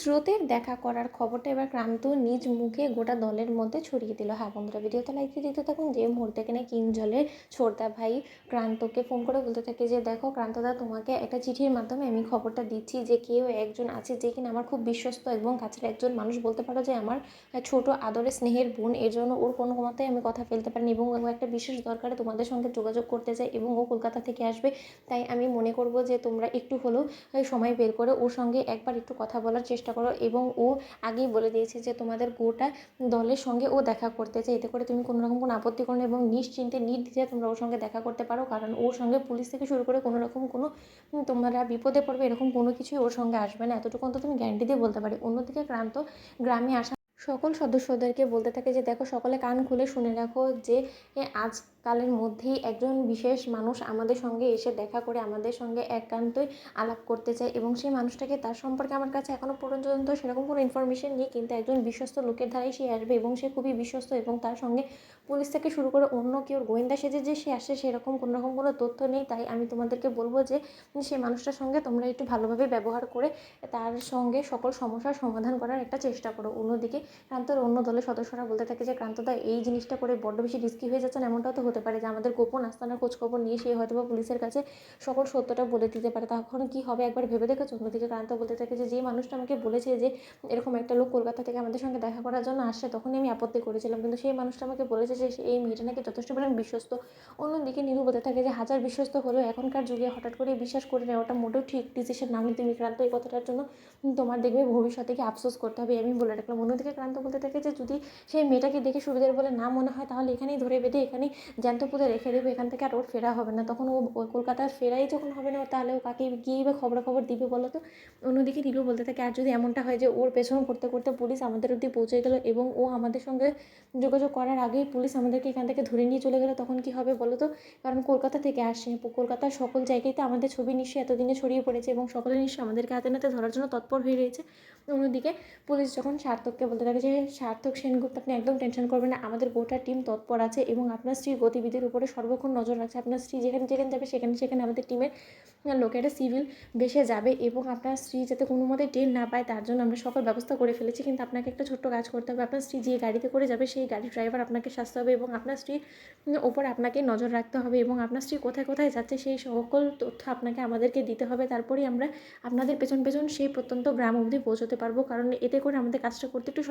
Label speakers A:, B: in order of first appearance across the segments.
A: স্রোতের দেখা করার খবরটা এবার ক্রান্ত নিজ মুখে গোটা দলের মধ্যে ছড়িয়ে দিল। হ্যাঁ বন্ধুরা, ভিডিওতে লাইক দিয়ে দিতে থাকুন। যে মুহূর্তে কিনা কিঞ্জলের ছোড়দা ভাই ক্রান্তকে ফোন করে বলতে থাকে যে দেখো ক্রান্তদা, তোমাকে একটা চিঠির মাধ্যমে আমি খবরটা দিচ্ছি যে কেউ একজন আছে যে কিনা আমার খুব বিশ্বস্ত এবং কাছের একজন মানুষ, বলতে পারো যে আমার ছোট আদরের স্নেহের বোন। এর জন্য ওর কোনো মতেই আমি কথা ফেলতে পারিনি এবং ও একটা বিশেষ দরকারে তোমাদের সঙ্গে যোগাযোগ করতে চাই এবং ও কলকাতা থেকে আসবে। তাই আমি মনে করব যে তোমরা একটু হলেও সময় বের করে ওর সঙ্গে একবার একটু কথা বলার চেষ্টা করো। এবং ও আগেই বলে দিয়েছে যে তোমাদের গোটা দলের সঙ্গে ও দেখা করতে চায়, এতে করে তুমি কোনো রকম কোনো আপত্তি করো না এবং নিশ্চিন্তে নির্দ্বিধায় তোমরা ওর সঙ্গে দেখা করতে পারো, কারণ ওর সঙ্গে পুলিশ থেকে শুরু করে কোনো রকম কোনো তোমরা বিপদে পড়বে এরকম কোনো কিছুই ওর সঙ্গে আসবে না, এতটুকু অন্তত তুমি গ্যারান্টি দিয়ে বলতে পারি। অন্যদিকে ক্রান্ত গ্রামে আসা সকল সদস্যদেরকে বলতে থাকে যে দেখো সকলে কান খুলে শুনে রাখো যে আজকালের মধ্যেই একজন বিশেষ মানুষ আমাদের সঙ্গে এসে দেখা করে আমাদের সঙ্গে একান্তই আলাপ করতে চায় এবং সেই মানুষটাকে, তার সম্পর্কে আমার কাছে এখনও পর্যন্ত সেরকম কোনো ইনফরমেশন নেই, কিন্তু একজন বিশ্বস্ত লোকের দ্বারাই সে আসবে এবং সে খুবই বিশ্বস্ত এবং তার সঙ্গে পুলিশ থেকে শুরু করে অন্য কেউ গোয়েন্দা সেজে যে সে আসে সেরকম কোনো রকম কোনো তথ্য নেই। তাই আমি তোমাদেরকে বলবো যে সেই মানুষটার সঙ্গে তোমরা একটু ভালোভাবে ব্যবহার করে তার সঙ্গে সকল সমস্যার সমাধান করার একটা চেষ্টা করো। অন্যদিকে ক্রান্তর অন্য দলের সদস্যরা বলতে থাকে যে ক্রান্তদা, এই জিনিসটা করে বড্ড বেশি রিস্কি হয়ে যাচ্ছে না? এমনটাও তো হতে পারে যে আমাদের গোপন আস্তানার খোঁজখবর নিয়ে সে হয়তো বা পুলিশের কাছে সকল সত্যটা বলে দিতে পারে, তখন কি হবে একবার ভেবে দেখেছো? অন্যদিকে ক্রান্ত বলতে থাকে যে যেই মানুষটা আমাকে বলেছে যে এরকম একটা লোক কলকাতা থেকে আমাদের সঙ্গে দেখা করার জন্য আসছে, তখনই আমি আপত্তি করেছিলাম, কিন্তু সেই মানুষটা আমাকে বলেছে যে এই মেয়েটা নাকি যথেষ্ট পরিমাণ বিশ্বস্ত। অন্যদিকে নীরু বলতে থাকে যে হাজার বিশ্বস্ত হলেও এখনকার যুগে হঠাৎ করে বিশ্বাস করে নেওয়াটা মোটেও ঠিক ডিসিশন নাও নি তুমি ক্রান্ত। এই কথাটার জন্য তোমার দেখবে ভবিষ্যতে কি আফসোস করতে হবে, আমি বলে রাখলাম। অন্যদিকে ক্রান্ত বলতে থাকে যে যদি সেই মেয়েটাকে দেখে সুবিধার বলে না মনে হয় তাহলে এখানেই ধরে বেঁধে এখানেই জ্যান্ত পুঁতে রেখে দেবে, এখান থেকে আর ওর ফেরা হবে না। তখন ও কলকাতার ফেরাই যখন হবে না তাহলে ও কাকে গিয়েই বা খবরাখবর দিবে বলো তো? অন্যদিকে নীলু বলতে থাকে আর যদি এমনটা হয় যে ওর পেছন করতে করতে পুলিশ আমাদের অবধি পৌঁছে গেল এবং ও আমাদের সঙ্গে যোগাযোগ করার আগেই পুলিশ আমাদেরকে এখান থেকে ধরে নিয়ে চলে গেলো, তখন কি হবে বলো তো? কারণ কলকাতা থেকে আসছে, কলকাতার সকল জায়গায় তো আমাদের ছবি নিশ্চয়ই এতদিনে ছড়িয়ে পড়েছে এবং সকলে নিশ্চয়ই আমাদেরকে হাতে নাতে ধরার জন্য তৎপর হয়ে রয়েছে। অন্যদিকে পুলিশ যখন সার্থককে বলতে থাকে যে সার্থক সেনগুপ্ত, আপনি একদম টেনশন করবেন না, আমাদের গোটা টিম তৎপর আছে এবং আপনার স্ত্রীর গতিবিধির উপরে সর্বক্ষণ নজর রাখছে। আপনার স্ত্রী যেখানে যেখানে যাবে সেখানে সেখানে আমাদের টিমের লোকেরা সিভিল বেসে যাবে এবং আপনার স্ত্রী যাতে কোনো মতে টের না পায় তার জন্য আমরা সকল ব্যবস্থা করে ফেলেছি। কিন্তু আপনাকে একটা ছোট্ট কাজ করতে হবে, আপনার স্ত্রী যে গাড়িতে করে যাবে সেই গাড়ির ড্রাইভার আপনাকে সাজতে হবে এবং আপনার স্ত্রীর ওপর আপনাকে নজর রাখতে হবে এবং আপনার স্ত্রী কোথায় কোথায় যাচ্ছে সেই সকল তথ্য আপনাকে আমাদেরকে দিতে হবে। তারপরেই আমরা আপনাদের পেছন পেছন সেই প্রত্যন্ত গ্রাম অবধি পৌঁছতে পারবো, কারণ এতে করে আমাদের কাজটা করতে একটু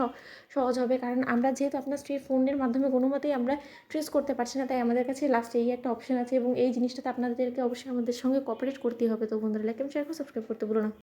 A: সহজ হবে। কারণ আমরা যেহেতু আপনার স্ত্রীর ফোনের মাধ্যমে কোনো মতেই আমরা ট্রেস করতে পারছি না, তাই আমাদের কাছে লাস্টে এই একটা অপশন আছে এবং এই জিনিসটাতে আপনাদেরকে অবশ্যই আমাদের সঙ্গে কোঅপারেট করতেই হবে। তো বন্ধুরা, লাইক এবং শেয়ার করে সাবস্ক্রাইব করতে ভুলো না।